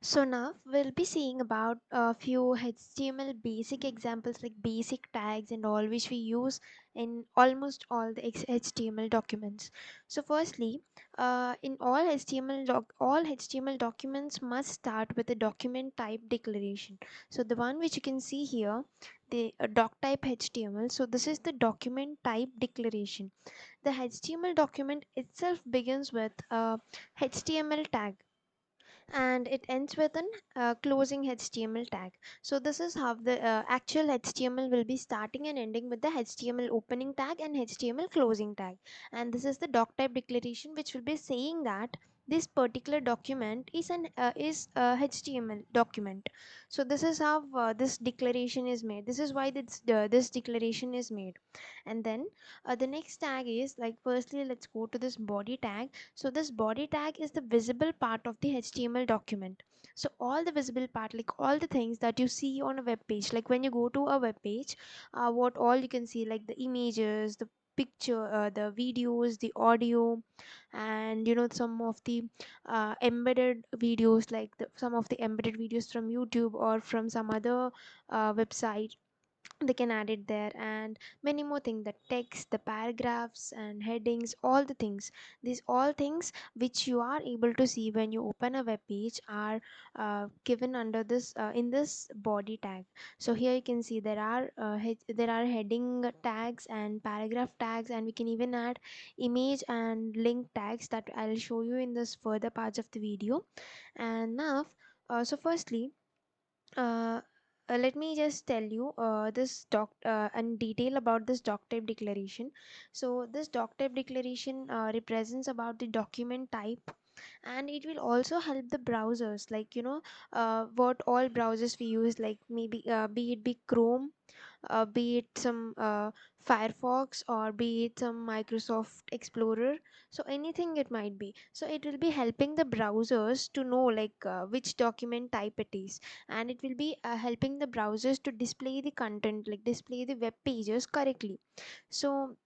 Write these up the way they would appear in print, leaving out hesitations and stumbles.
So now we'll be seeing about a few HTML basic examples like basic tags and all which we use in almost all the HTML documents. So firstly, in all HTML documents must start with a document type declaration. So the one which you can see here, the doctype HTML. So this is the document type declaration. The HTML document itself begins with a HTML tag and it ends with an closing HTML tag. So this is how the actual HTML will be starting and ending with the HTML opening tag and HTML closing tag. And this is the doc type declaration which will be saying that this particular document is a HTML document. So this is how this declaration is made. This is why this declaration is made. And then the next tag is like, firstly let's go to this body tag. So this body tag is the visible part of the HTML document. So all the visible part, like all the things that you see on a web page, like when you go to a web page, what all you can see, like the images, the picture, the videos, the audio, and some of the embedded videos, like some of the embedded videos from YouTube or from some other website, they can add it there, and many more things, the text, the paragraphs and headings, all the things, these all things which you are able to see when you open a web page are given under this in this body tag. So here you can see there are heading tags and paragraph tags, and we can even add image and link tags that I'll show you in this further parts of the video. And now so firstly, uh, let me just tell you this doc and detail about this doc type declaration. So this doc type declaration represents about the document type, and it will also help the browsers, like what all browsers we use, like maybe be Chrome, be it some Firefox, or be it some Microsoft Explorer. So anything it might be. So it will be helping the browsers to know like which document type it is, and it will be helping the browsers to display the content, like display the web pages correctly. So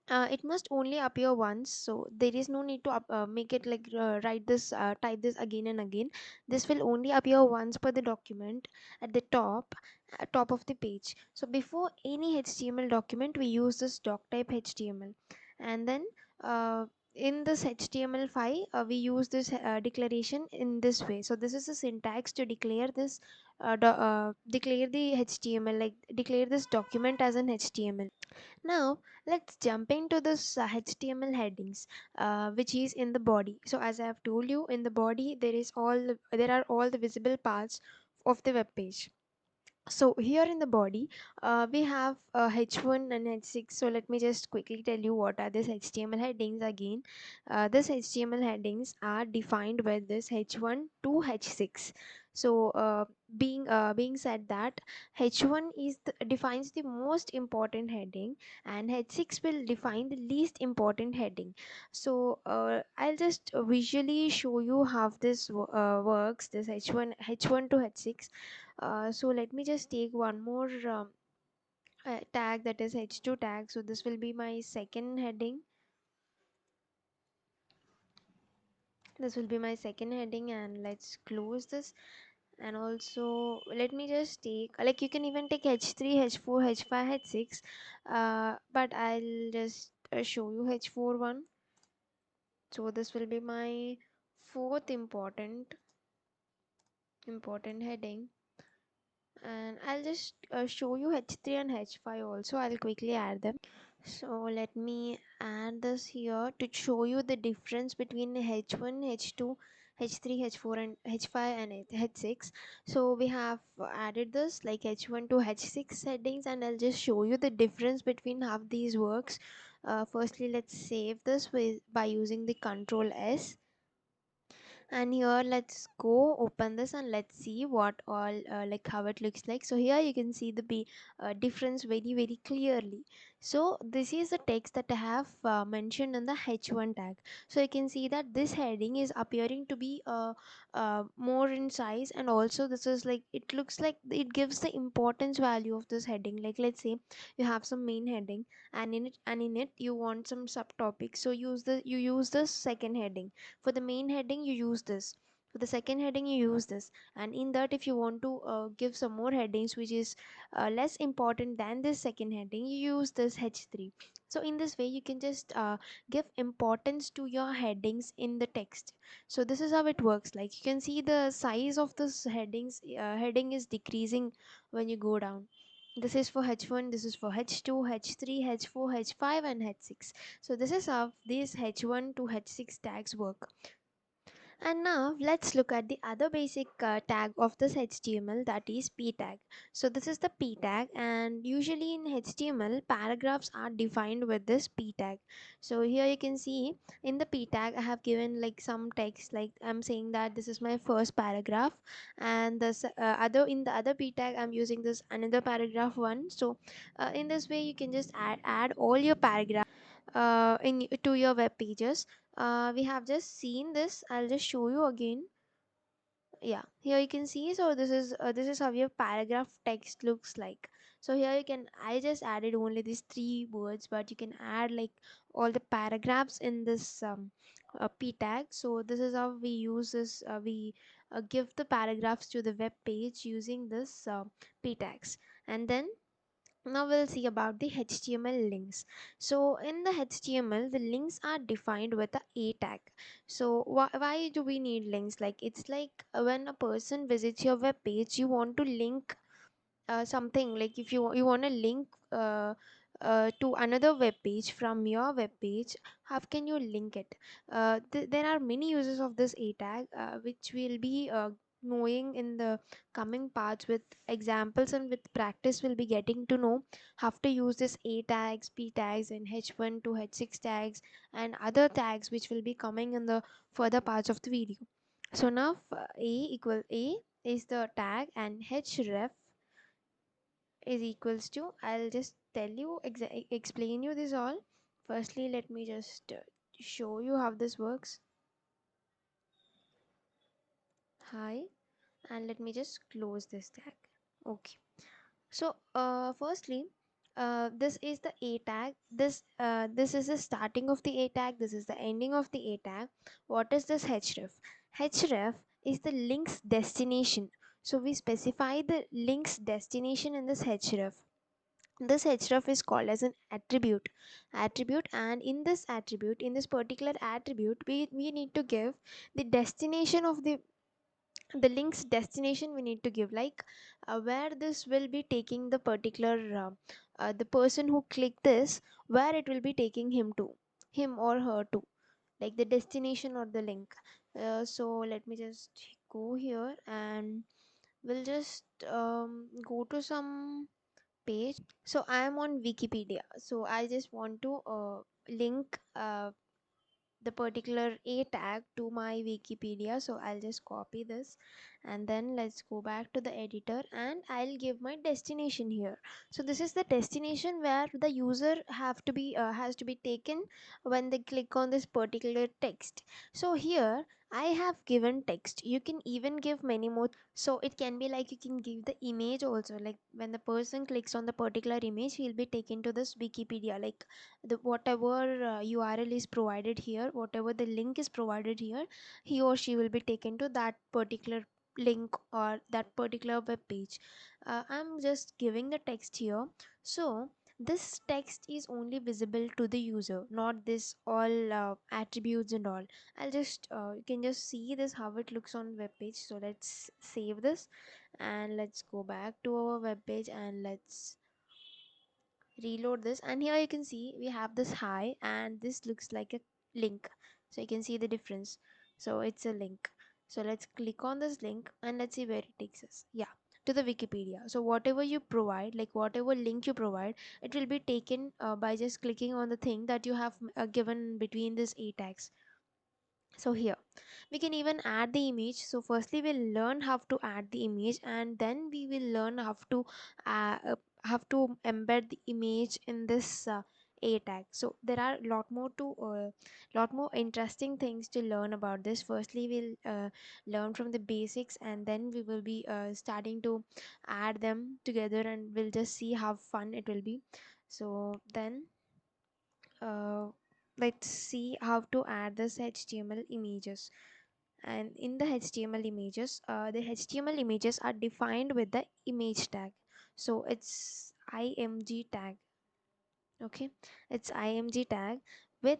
it must only appear once, so there is no need to make it like write this type this again and again. This will only appear once per the document at the top of the page. So before any HTML document we use this doc type HTML. And then uh, in this HTML5 we use this declaration in this way. So this is the syntax to declare this declare the HTML, like declare this document as an HTML. Now let's jump into this HTML headings, which is in the body. So as I have told you, in the body there are all the visible parts of the web page. So here in the body we have h1 and h6. So let me just quickly tell you what are these HTML headings again. These HTML headings are defined with this h1 to h6. So being said that h1 defines the most important heading, and h6 will define the least important heading. So I'll just visually show you how this works, this h1 to h6. So let me just take one more tag, that is h2 tag. So this will be my second heading. This will be my second heading, and let's close this. And also let me just take, like you can even take h3, h4, h5, h6, but I'll just show you h4 one. So this will be my fourth important heading, and I'll just show you h3 and h5 also. I'll quickly add them. So let me add this here to show you the difference between H1, H2, H3, H4 and H5 and H6. So we have added this like H1 to H6 settings, and I'll just show you the difference between how these works. Firstly, let's save this by using the Control S. And here let's go open this and let's see what all like how it looks like. So here you can see the difference very clearly. So this is the text that I have mentioned in the h1 tag. So you can see that this heading is appearing to be more in size, and also this is like, it looks like it gives the importance value of this heading. Like let's say you have some main heading, and in it you want some subtopics, so you use the second heading. For the main heading you use this. For the second heading you use this, and in that if you want to give some more headings which is less important than this second heading, you use this h3. So in this way you can just give importance to your headings in the text. So this is how it works. Like you can see the size of this heading is decreasing when you go down. This is for h1, this is for h2, h3, h4, h5 and h6. So this is how these h1 to h6 tags work. And now let's look at the other basic tag of this HTML, that is p tag. So this is the p tag, and usually in HTML paragraphs are defined with this p tag. So here you can see in the p tag I have given like some text, like I'm saying that this is my first paragraph, and this other in the other p tag I'm using this another paragraph one. So in this way you can just add all your paragraphs in to your web pages. We have just seen this. I'll just show you again. Yeah, here you can see. So this is how your paragraph text looks like. So here you can, I just added only these three words, but you can add like all the paragraphs in this p tag. So this is how we use this. We give the paragraphs to the web page using this p tags. And then now we'll see about the HTML links. So in the HTML, the links are defined with a tag. So why do we need links? Like it's like when a person visits your web page, you want to link something. Like if you want to link to another web page from your web page, how can you link it? There are many uses of this a tag which will be knowing in the coming parts with examples, and with practice we'll be getting to know how to use this a tags, p tags and h1 to h6 tags and other tags which will be coming in the further parts of the video. So now a is the tag, and href is equals to, I'll just tell you explain you this all. Firstly let me just show you how this works. Hi, and let me just close this tag. Okay, so firstly this is the a tag. This is the starting of the a tag, this is the ending of the a tag. What is this href? Href is the link's destination. So we specify the link's destination in this href. This href is called as an attribute, and in this attribute, in this particular attribute, we need to give the destination of the link's destination. We need to give like where this will be taking the particular the person who click this, where it will be taking him or her to, like the destination or the link. So let me just go here, and we'll just go to some page. So I am on Wikipedia, so I just want to link the particular a tag to my Wikipedia. So I'll just copy this, and then let's go back to the editor, and I'll give my destination here. So this is the destination where the user have to be has to be taken when they click on this particular text. So here I have given text. You can even give many more. So it can be like you can give the image also, like when the person clicks on the particular image, he'll be taken to this Wikipedia. Like the whatever URL is provided here, whatever the link is provided here, he or she will be taken to that particular link or that particular web page. I'm just giving the text here. So this text is only visible to the user, not this all attributes and all. I'll just you can just see this how it looks on web page. So let's save this, and let's go back to our web page, and let's reload this. And here you can see we have this hi, and this looks like a link. So you can see the difference. So it's a link. So let's click on this link, and let's see where it takes us. Yeah, to the Wikipedia. So whatever you provide, like whatever link you provide, it will be taken by just clicking on the thing that you have given between these a tags. So here we can even add the image. So firstly we'll learn how to add the image, and then we will learn uh, uh, how to embed the image in this a tag. So there are lot more interesting things to learn about this. Firstly we'll learn from the basics, and then we will be starting to add them together, and we'll just see how fun it will be. So then uh, let's see how to add this HTML images. And in the HTML images, the HTML images are defined with the image tag. So it's img tag. Okay, it's img tag with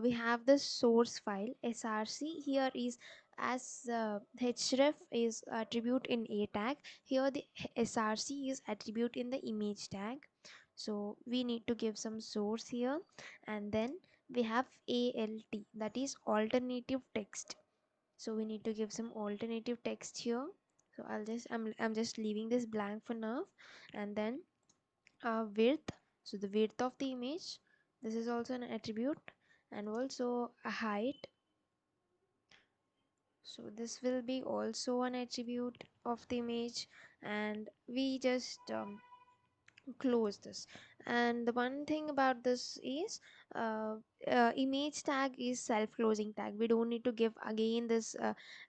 we have the source file src. Here is as href is attribute in a tag, here the src is attribute in the image tag. So we need to give some source here, and then we have alt, that is alternative text. So we need to give some alternative text here. So I'm just leaving this blank for now. And then width, so the width of the image, this is also an attribute. And also a height, so this will be also an attribute of the image. And we just close this. And the one thing about this is uh, image tag is self closing tag. We don't need to give again this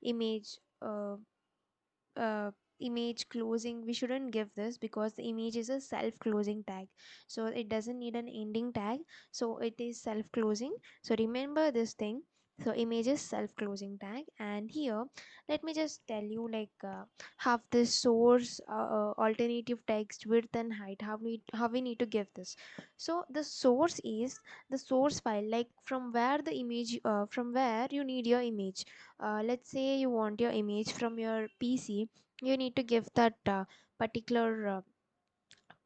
image uh, image closing. We shouldn't give this because the image is a self closing tag, so it doesn't need an ending tag, so it is self closing. So remember this thing. So image is self closing tag. And here let me just tell you like have this source alternative text width and height, how we need to give this. So the source is the source file, like from where the image from where you need your image. Let's say you want your image from your PC, you need to give that particular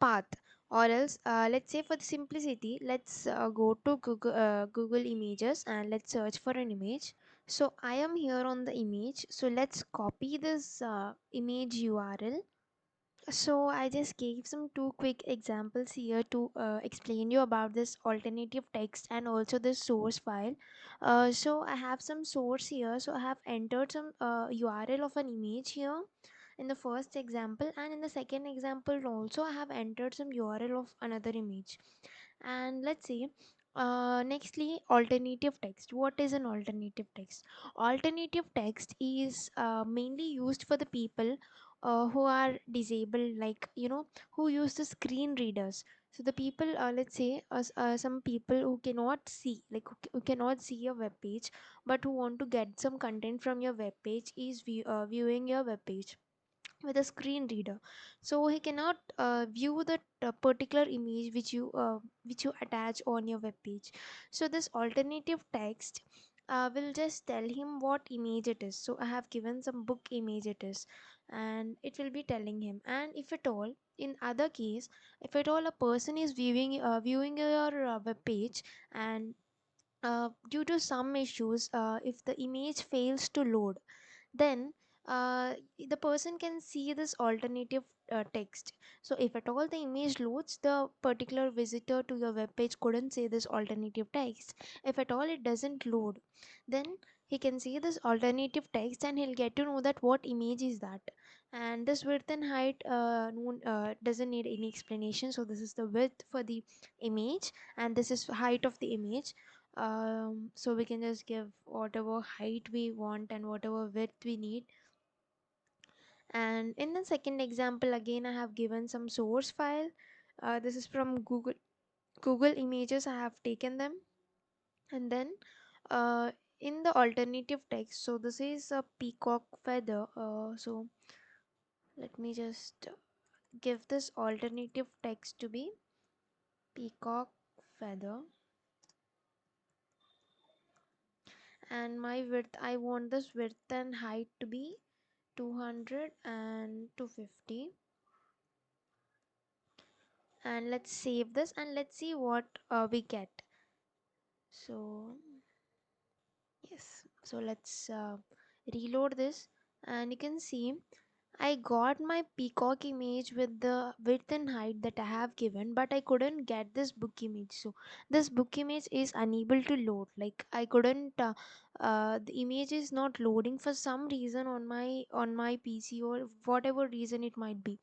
path. Or else let's say for the simplicity, let's go to Google Images and let's search for an image. So I am here on the image, so let's copy this image URL. So I just gave some two quick examples here to explain you about this alternative text and also the source file. So I have some source here. So I have entered some URL of an image here in the first example, and in the second example also I have entered some URL of another image. And let's see, nextly, alternative text. What is an alternative text? Alternative text is mainly used for the people who are disabled, like who use the screen readers. So the people, let's say some people who cannot see, like who cannot see a web page, but who want to get some content from your web page, is viewing your web page with a screen reader. So he cannot view the particular image which you attach on your web page. So this alternative text will just tell him what image it is. So I have given some book image it is, and it will be telling him. And if at all, in other case, if at all a person is viewing your web page, and due to some issues, if the image fails to load, then the person can see this alternative text. So if at all the image loads, the particular visitor to your web page couldn't see this alternative text. If at all it doesn't load, then he can see this alternative text and he'll get to know that what image is that. And this width and height doesn't need any explanation. So this is the width for the image, and this is height of the image. So we can just give whatever height we want and whatever width we need. And in the second example, again I have given some source file. This is from Google Images, I have taken them. And then uh, in the alternative text, so this is a peacock feather. So let me just give this alternative text to be peacock feather. And my width, I want this width and height to be 200 and 250. And let's save this and let's see what we get. So yes, so let's reload this, and you can see I got my peacock image with the width and height that I have given, but I couldn't get this book image. So this book image is unable to load. Like I couldn't. The image is not loading for some reason on my PC, or whatever reason it might be.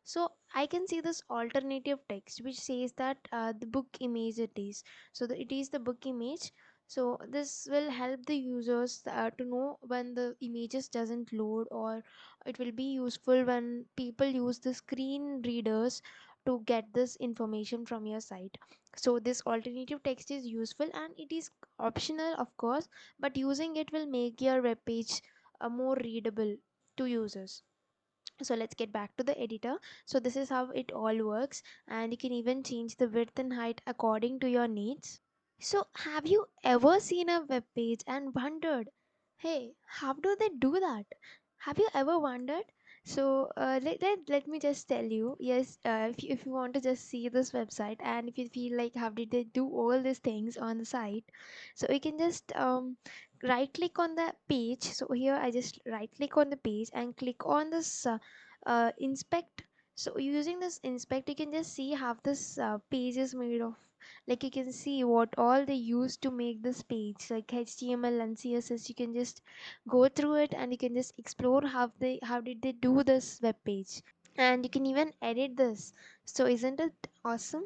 So I can see this alternative text which says that the book image it is. So it is the book image. So this will help the users to know when the images doesn't load, or it will be useful when people use the screen readers to get this information from your site. So this alternative text is useful and it is optional of course, but using it will make your web page more readable to users. So let's get back to the editor. So this is how it all works, and you can even change the width and height according to your needs. So have you ever seen a web page and wondered, hey, how do they do that? Have you ever wondered? So let me just tell you, yes, if you want to just see this website, and if you feel like how did they do all these things on the site, so you can just right click on the page. So here I just right click on the page and click on this inspect. So using this inspect, you can just see how this page is made of. Like you can see what all they use to make this page, like HTML and CSS. You can just go through it and you can just explore how did they do this web page, and you can even edit this. So isn't it awesome?